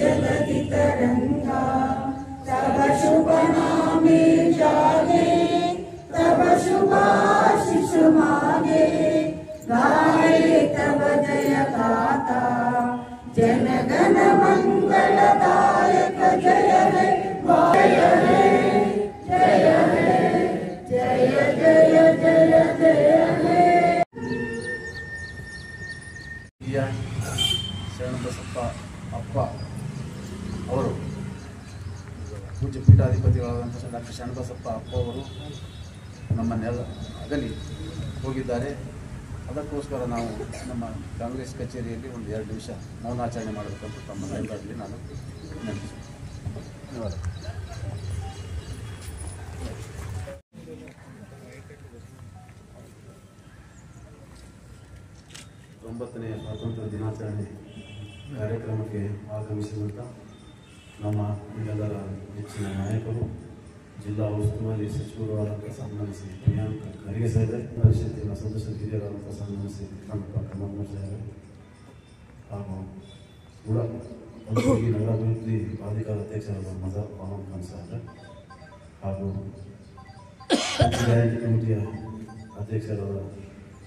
जलधि तरंगा तब शुभ नामे जागे तब शुभाशिष मागे गाये तब जय गाथा जन गण मंगलदायक जय हे जय हे जय हे जय जय जय जय हे ಶರಣಬಸಪ್ಪ ಅಪ್ಪ ಅವರು ಪೂಜ್ಯ ಪೀಠಾಧಿಪತಿಗಳಾದಂಥ ಡಾಕ್ಟರ್ ಶರಣಬಸಪ್ಪ ಅಪ್ಪ ಅವರು ನಮ್ಮನ್ನೆಲ್ಲ ಅಗಲಿ ಹೋಗಿದ್ದಾರೆ. ಅದಕ್ಕೋಸ್ಕರ ನಾವು ನಮ್ಮ ಕಾಂಗ್ರೆಸ್ ಕಚೇರಿಯಲ್ಲಿ ಒಂದು 2 ನಿಮಿಷ ಮೌನಾಚರಣೆ ಮಾಡಬೇಕಂತ ತಮ್ಮನ್ನೆಲ್ಲರಲ್ಲಿ ನಾನು ಧನ್ಯವಾದ. 9ನೇ ಸ್ವಾತಂತ್ರ್ಯ ದಿನಾಚರಣೆ ಕಾರ್ಯಕ್ರಮಕ್ಕೆ ಆಗಮಿಸಿದಂಥ ನಮ್ಮ ಎಲ್ಲರ ನೆಚ್ಚಿನ ನಾಯಕರು, ಜಿಲ್ಲಾ ಉಸ್ತುವಾರಿ ಸಚಿವರು ಆದಂಥ ಸನ್ಮಾನಿಸಿ ಪ್ರಿಯಾಂಕ ಖರ್ಗೆ ಸಾಹೇಬ್ರೆ, ಪರಿಷತ್ತಿನ ಸದಸ್ಯ ಹಿರಿಯರಾದಂಥ ಸನ್ಮಾನಿಸಿ ಕಣ್ಣಪ್ಪ ಕಮಲ್ಮೂರ್ ಸಾಹೇಬ್ರೆ, ಹಾಗೂ ಕಲಬುರಗಿ ನಗರಾಭಿವೃದ್ಧಿ ಪ್ರಾಧಿಕಾರ ಅಧ್ಯಕ್ಷರಾದ ಮಜಾರ್ ಪಾಲನ್ ಖಾನ್ ಸಾಹೇಬ್ರೆ, ಹಾಗೂ ಪಂಚಾಯತ್ ಕಮಿಟಿಯ ಅಧ್ಯಕ್ಷರಾದ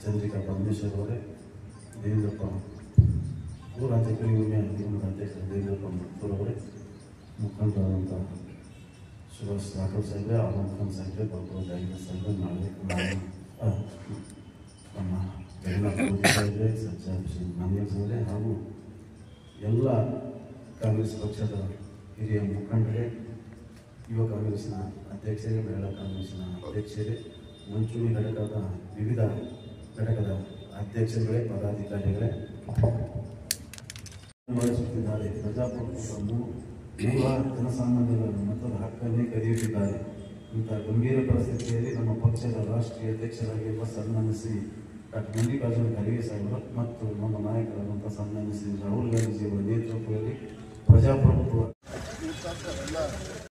ಚಂದ್ರಿಕಾ ಪರಮೇಶ್ವರ್ ಅವರೇ, ದೇವೇಂದ್ರಪ್ಪ ರಾಜ್ಯ ಕಲಿಯುವ ನಿಗಮದ ಅಧ್ಯಕ್ಷ ದೇವೇಂದ್ರಪ್ಪ ಮತ್ತೂರ್ ಅವರೇ, ಮುಖಂಡರಾದಂಥ ಸುಭಾಷ್ ರಾಠೋಡ್ ಸಾಹೇಬ್ರೆ, ಆಲಂ ಖಾನ್ ಸಾಹೇಬ್ರೆ, ಬಲ್ರಾಜ್ ಜಾಹಿದ್ ಸಾಹೇಬ್ರೆ, ನಾಳೆ ನಮ್ಮ ಜಗನ್ನಾಥ್ ಮೋದಿ ಸಾಹೇಬ್ರೆ, ಸಜ್ಜಾದ್ ನಾನಿಯಲ್ ಸಾಹೇಬ್ರೆ, ಹಾಗೂ ಎಲ್ಲ ಕಾಂಗ್ರೆಸ್ ಪಕ್ಷದ ಹಿರಿಯ ಮುಖಂಡರೇ, ಯುವ ಕಾಂಗ್ರೆಸ್ಸಿನ ಅಧ್ಯಕ್ಷರೇ, ಮಹಿಳಾ ಕಾಂಗ್ರೆಸ್ಸಿನ ಅಧ್ಯಕ್ಷರೇ, ಮುಂಚೂಣಿ ಘಟಕದ ವಿವಿಧ ಘಟಕದ ಅಧ್ಯಕ್ಷರುಗಳೇ, ಪದಾಧಿಕಾರಿಗಳೇ ಮಾಡಿಸುತ್ತಿದ್ದಾರೆ. ಪ್ರಜಾಪ್ರಭುತ್ವ ಮೂಲ ಜನಸಾಮಾನ್ಯರ ಮತದ ಹಕ್ಕನ್ನೇ ಕದಿಯುತ್ತಿದ್ದಾರೆ. ಇಂತಹ ಗಂಭೀರ ಪರಿಸ್ಥಿತಿಯಲ್ಲಿ ನಮ್ಮ ಪಕ್ಷದ ರಾಷ್ಟ್ರೀಯ ಅಧ್ಯಕ್ಷರಾಗಿರುವ ಸನ್ಮಾನಿಸಿ ಡಾಕ್ಟರ್ ಮಲ್ಲಿಕಾರ್ಜುನ ಖರ್ಗೆ ಸಾಹೇಬರು ಮತ್ತು ನಮ್ಮ ನಾಯಕರಾದಂಥ ಸನ್ಮಾನಿಸಿ ರಾಹುಲ್ ಗಾಂಧೀಜಿಯವರ ನೇತೃತ್ವದಲ್ಲಿ ಪ್ರಜಾಪ್ರಭುತ್ವ